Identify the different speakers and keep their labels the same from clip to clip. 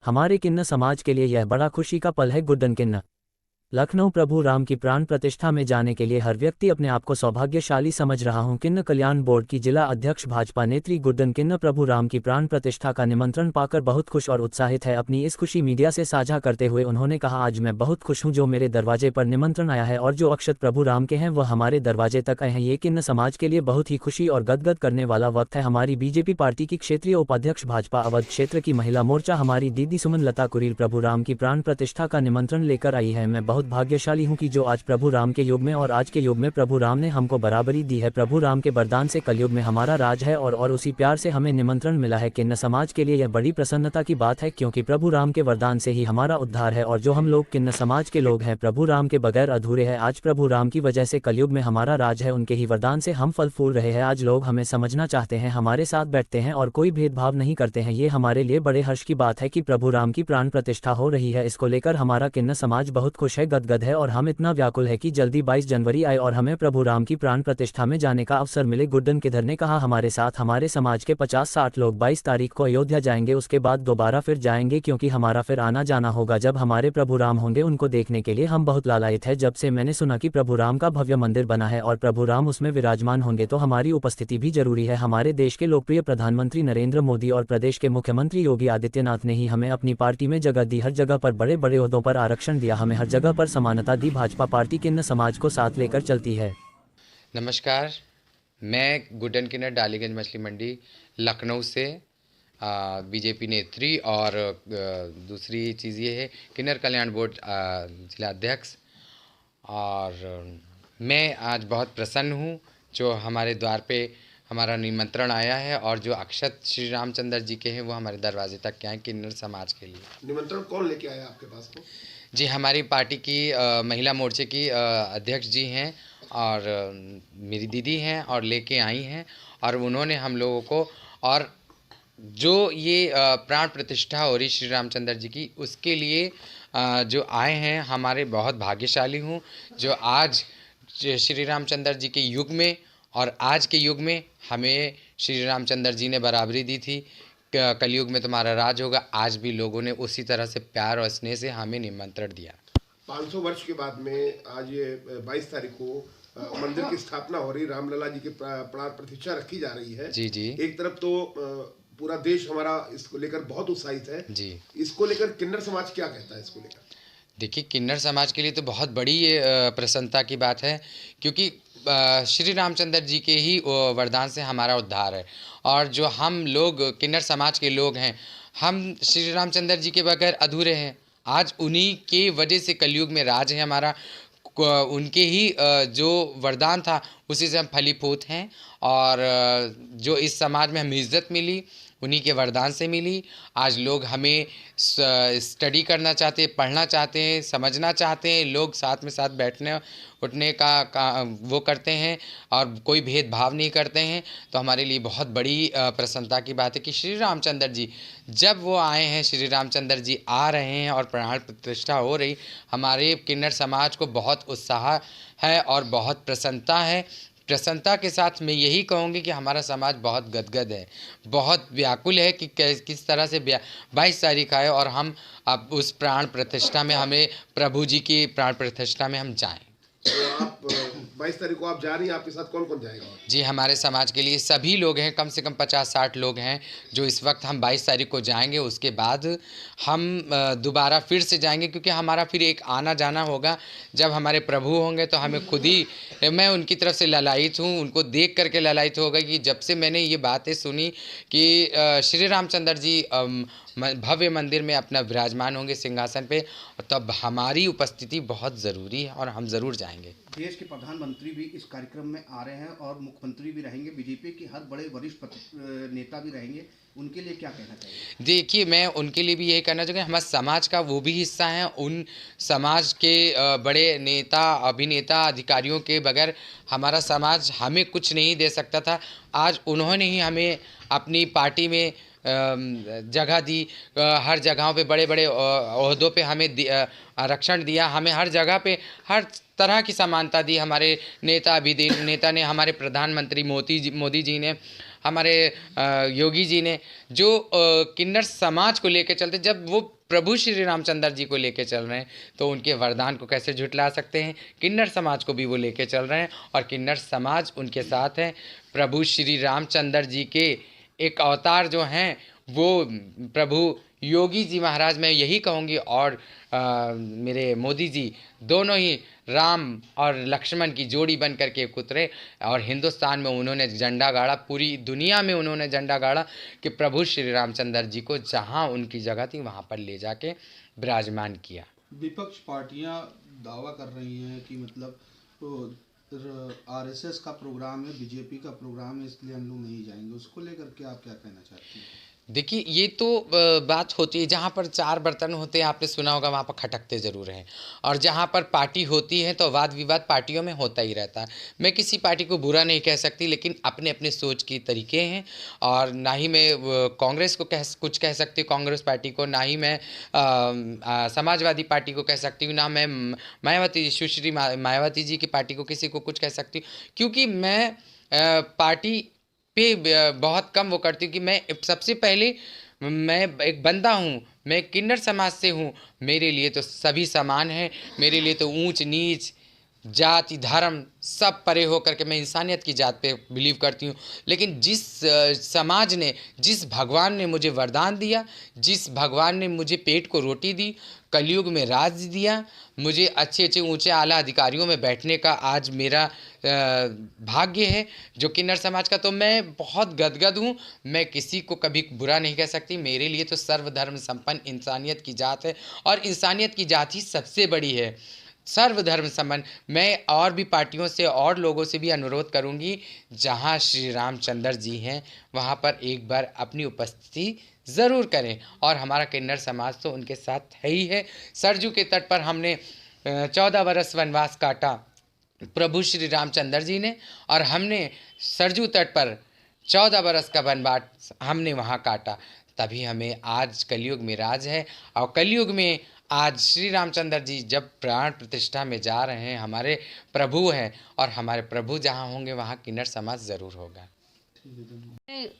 Speaker 1: हमारे किन्नर समाज के लिए यह बड़ा खुशी का पल है। गुड्डन किन्नर लखनऊ। प्रभु राम की प्राण प्रतिष्ठा में जाने के लिए हर व्यक्ति अपने आप को सौभाग्यशाली समझ रहा हूं। किन्नर कल्याण बोर्ड की जिला अध्यक्ष भाजपा नेत्री गुड्डन किन्नर प्रभु राम की प्राण प्रतिष्ठा का निमंत्रण पाकर बहुत खुश और उत्साहित है। अपनी इस खुशी मीडिया से साझा करते हुए उन्होंने कहा, आज मैं बहुत खुश हूं जो मेरे दरवाजे पर निमंत्रण आया है और जो अक्षत प्रभु राम के हैं वह हमारे दरवाजे तक आए हैं। ये किन्नर समाज के लिए बहुत ही खुशी और गदगद करने वाला वक्त है। हमारी बीजेपी पार्टी की क्षेत्रीय उपाध्यक्ष भाजपा अवध क्षेत्र की महिला मोर्चा हमारी दीदी सुमन लता कुरील प्रभु राम की प्राण प्रतिष्ठा का निमंत्रण लेकर आई है। मैं बहुत भाग्यशाली हूं कि जो आज प्रभु राम के युग में और आज के युग में प्रभु राम ने हमको बराबरी दी है। प्रभु राम के वरदान से कलयुग में हमारा राज है और उसी प्यार से हमें निमंत्रण मिला है। किन्नर समाज के लिए यह बड़ी प्रसन्नता की बात है क्योंकि प्रभु राम के वरदान से ही हमारा उद्धार है और जो हम लोग किन्नर समाज के लोग हैं प्रभु राम के बगैर अधूरे हैं। आज प्रभु राम की वजह से कलयुग में हमारा राज है, उनके ही वरदान से हम फल फूल रहे हैं। आज लोग हमें समझना चाहते हैं, हमारे साथ बैठते हैं और कोई भेदभाव नहीं करते हैं। ये हमारे लिए बड़े हर्ष की बात है कि प्रभु राम की प्राण प्रतिष्ठा हो रही है। इसको लेकर हमारा किन्नर समाज बहुत खुश है, गदगद है और हम इतना व्याकुल है कि जल्दी 22 जनवरी आए और हमें प्रभु राम की प्राण प्रतिष्ठा में जाने का अवसर मिले। गुड्डन किन्नर ने कहा, हमारे साथ हमारे समाज के 50-60 लोग 22 तारीख को अयोध्या जाएंगे, उसके बाद दोबारा फिर जाएंगे क्योंकि हमारा फिर आना जाना होगा। जब हमारे प्रभु राम होंगे उनको देखने के लिए हम बहुत लालायित है। जब से मैंने सुना कि प्रभु राम का भव्य मंदिर बना है और प्रभु राम उसमें विराजमान होंगे तो हमारी उपस्थिति भी जरूरी है। हमारे देश के लोकप्रिय प्रधानमंत्री नरेंद्र मोदी और प्रदेश के मुख्यमंत्री योगी आदित्यनाथ ने ही हमें अपनी पार्टी में जगह दी, हर जगह पर बड़े बड़े ओहदों पर आरक्षण दिया, हमें हर जगह पर समानता दी। भाजपा पार्टी किन्नर समाज को साथ लेकर चलती है।
Speaker 2: नमस्कार, मैं गुड्डन किन्नर डालीगंज मछली मंडी लखनऊ से बीजेपी नेत्री और दूसरी चीज़ ये है किन्नर कल्याण बोर्ड जिला अध्यक्ष। और मैं आज बहुत प्रसन्न हूँ जो हमारे द्वार पे हमारा निमंत्रण आया है और जो अक्षत श्री रामचंद्र जी के हैं वो हमारे दरवाजे तक के आए किन्नर समाज के लिए।
Speaker 3: निमंत्रण कौन लेके आया आपके पास में?
Speaker 2: जी, हमारी पार्टी की महिला मोर्चे की अध्यक्ष जी हैं और मेरी दीदी हैं और लेके आई हैं और उन्होंने हम लोगों को और जो ये प्राण प्रतिष्ठा हो रही श्री रामचंद्र जी की उसके लिए जो आए हैं। हमारे बहुत भाग्यशाली हूँ जो आज श्री रामचंद्र जी के युग में और आज के युग में हमें श्री रामचंद्र जी ने बराबरी दी थी। कलयुग में तुम्हारा राज होगा। आज भी लोगों ने उसी तरह से प्यार और स्नेह से हमें निमंत्रण दिया।
Speaker 3: 500 वर्ष के बाद में आज ये 22 तारीख को मंदिर की स्थापना हो रही, रामलला जी की प्राण प्रतिष्ठा रखी जा रही है।
Speaker 2: जी जी।
Speaker 3: एक तरफ तो पूरा देश हमारा इसको लेकर बहुत उत्साहित है
Speaker 2: जी।
Speaker 3: इसको लेकर किन्नर समाज क्या कहता है इसको लेकर?
Speaker 2: देखिए, किन्नर समाज के लिए तो बहुत बड़ी ये प्रसन्नता की बात है क्योंकि श्री रामचंद्र जी के ही वरदान से हमारा उद्धार है और जो हम लोग किन्नर समाज के लोग हैं हम श्री रामचंद्र जी के बगैर अधूरे हैं। आज उन्हीं के वजह से कलयुग में राज है हमारा। उनके ही जो वरदान था उसी से हम फलीभूत हैं और जो इस समाज में हमें इज्जत मिली उन्हीं के वरदान से मिली। आज लोग हमें स्टडी करना चाहते हैं, पढ़ना चाहते हैं, समझना चाहते हैं। लोग साथ में साथ बैठने उठने का वो करते हैं और कोई भेदभाव नहीं करते हैं। तो हमारे लिए बहुत बड़ी प्रसन्नता की बात है कि श्री रामचंद्र जी जब वो आए हैं, श्री रामचंद्र जी आ रहे हैं और प्राण प्रतिष्ठा हो रही, हमारे किन्नर समाज को बहुत उत्साह है और बहुत प्रसन्नता है। प्रसन्नता के साथ मैं यही कहूँगी कि हमारा समाज बहुत गदगद है, बहुत व्याकुल है कि किस तरह से 22 तारीख आए और हम अब उस प्राण प्रतिष्ठा में हमें प्रभु जी की प्राण प्रतिष्ठा में हम जाएं।
Speaker 3: तो आप 22 तारीख को आप जा रही हैं, आपके साथ कौन कौन जाएगा?
Speaker 2: जी, हमारे समाज के लिए सभी लोग हैं, कम से कम 50-60 लोग हैं जो इस वक्त हम 22 तारीख को जाएंगे। उसके बाद हम दोबारा फिर से जाएंगे क्योंकि हमारा फिर एक आना जाना होगा। जब हमारे प्रभु होंगे तो हमें खुद ही, मैं उनकी तरफ से ललायित हूँ, उनको देख करके ललायित होगा कि जब से मैंने ये बातें सुनी कि श्री रामचंद्र जी भव्य मंदिर में अपना विराजमान होंगे सिंहासन पे, तब हमारी उपस्थिति बहुत ज़रूरी है और हम ज़रूर जाएंगे।
Speaker 4: देश के प्रधानमंत्री भी इस कार्यक्रम में आ रहे हैं और मुख्यमंत्री भी रहेंगे, बीजेपी के हर बड़े वरिष्ठ नेता भी रहेंगे, उनके लिए क्या कहना चाहिए?
Speaker 2: देखिए, मैं उनके लिए भी यही कहना चाहूँगा, हमारे समाज का वो भी हिस्सा हैं। उन समाज के बड़े नेता अभिनेता अधिकारियों के बगैर हमारा समाज हमें कुछ नहीं दे सकता था। आज उन्होंने ही हमें अपनी पार्टी में जगह दी, हर जगहों पे बड़े बड़े ओहदों पे हमें आरक्षण दिया, हमें हर जगह पे हर तरह की समानता दी। हमारे नेता ने, हमारे प्रधानमंत्री मोदी जी ने हमारे योगी जी ने जो किन्नर समाज को लेकर चलते, जब वो प्रभु श्री रामचंद्र जी को लेकर चल रहे हैं तो उनके वरदान को कैसे झुठला सकते हैं। किन्नर समाज को भी वो लेकर चल रहे हैं और किन्नर समाज उनके साथ है। प्रभु श्री रामचंद्र जी के एक अवतार जो हैं वो प्रभु योगी जी महाराज, मैं यही कहूँगी, और मेरे मोदी जी दोनों ही राम और लक्ष्मण की जोड़ी बन करके उतरे और हिंदुस्तान में उन्होंने झंडा गाड़ा, पूरी दुनिया में उन्होंने झंडा गाड़ा कि प्रभु श्री रामचंद्र जी को जहाँ उनकी जगह थी वहाँ पर ले जाके विराजमान किया।
Speaker 5: विपक्ष पार्टियां दावा कर रही हैं कि मतलब आरएसएस का प्रोग्राम है, बीजेपी का प्रोग्राम है, इसलिए हम लोग नहीं जाएंगे। उसको लेकर के आप क्या कहना चाहती हैं?
Speaker 2: देखिए, ये तो बात होती है, जहाँ पर चार बर्तन होते हैं आपने सुना होगा वहाँ पर खटकते ज़रूर हैं, और जहाँ पर पार्टी होती है तो वाद विवाद पार्टियों में होता ही रहता है। मैं किसी पार्टी को बुरा नहीं कह सकती, लेकिन अपने अपने सोच के तरीके हैं, और ना ही मैं कांग्रेस को कुछ कह सकती हूँ, कांग्रेस पार्टी को, ना ही मैं समाजवादी पार्टी को कह सकती हूँ, ना मैं मायावती, सुश्री मायावती जी की पार्टी को किसी को कुछ कह सकती हूँ, क्योंकि मैं पार्टी पे बहुत कम वो करती हूँ कि मैं सबसे पहले मैं एक बंदा हूँ, मैं किन्नर समाज से हूँ, मेरे लिए तो सभी समान हैं, मेरे लिए तो ऊंच नीच जाति धर्म सब परे हो करके मैं इंसानियत की जात पे बिलीव करती हूँ। लेकिन जिस समाज ने, जिस भगवान ने मुझे वरदान दिया, जिस भगवान ने मुझे पेट को रोटी दी, कलयुग में राज दिया, मुझे अच्छे अच्छे ऊंचे आला अधिकारियों में बैठने का आज मेरा भाग्य है जो किन्नर समाज का, तो मैं बहुत गदगद हूँ। मैं किसी को कभी बुरा नहीं कह सकती। मेरे लिए तो सर्वधर्म संपन्न इंसानियत की जात है, और इंसानियत की जात ही सबसे बड़ी है, सर्वधर्म संपन्न। मैं और भी पार्टियों से और लोगों से भी अनुरोध करूंगी, जहां श्री रामचंद्र जी हैं वहां पर एक बार अपनी उपस्थिति ज़रूर करें, और हमारा किन्नर समाज तो उनके साथ है ही है। सरजू के तट पर हमने 14 वर्ष वनवास काटा प्रभु श्री रामचंद्र जी ने, और हमने सरजू तट पर 14 वर्ष का वनवास हमने वहाँ काटा, तभी हमें आज कलयुग में राज है। और कलयुग में आज श्री रामचंद्र जी जब प्राण प्रतिष्ठा में जा रहे हैं, हमारे प्रभु हैं, और हमारे प्रभु जहाँ होंगे वहाँ किन्नर समाज ज़रूर होगा।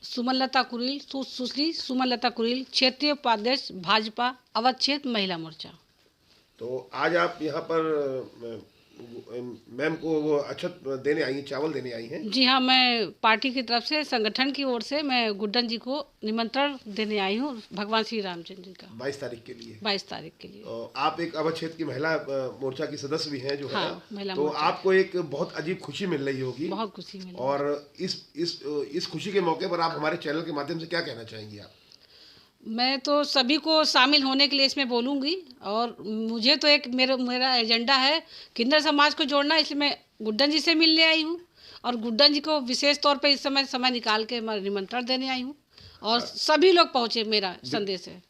Speaker 6: सुमनलता कुरील, सुश्री सुमनलता कुरील, क्षेत्रीय उपाध्यक्ष भाजपा अवध क्षेत्र महिला मोर्चा।
Speaker 3: तो आज आप यहाँ पर मैम को वो अक्षत देने आई हैं, चावल देने आई हैं?
Speaker 6: जी हाँ, मैं पार्टी की तरफ से, संगठन की ओर से मैं गुड्डन जी को निमंत्रण देने आई हूँ भगवान श्री रामचंद्र जी का
Speaker 3: 22 तारीख के लिए।
Speaker 6: 22 तारीख के लिए।
Speaker 3: तो आप एक अवध क्षेत्र की महिला मोर्चा की सदस्य भी हैं जो
Speaker 6: हाँ,
Speaker 3: है,
Speaker 6: महिला
Speaker 3: तो
Speaker 6: मोर्चा।
Speaker 3: आपको एक बहुत अजीब खुशी मिल रही होगी।
Speaker 6: बहुत खुशी मिली।
Speaker 3: और इस खुशी के मौके पर आप हमारे चैनल के माध्यम से क्या कहना चाहेंगी आप?
Speaker 6: मैं तो सभी को शामिल होने के लिए इसमें बोलूँगी, और मुझे तो एक मेरा एजेंडा है किन्नर समाज को जोड़ना, इसलिए मैं गुड्डन जी से मिलने आई हूँ, और गुड्डन जी को विशेष तौर पे इस समय निकाल के निमंत्रण देने आई हूँ, और सभी लोग पहुँचे, मेरा संदेश है।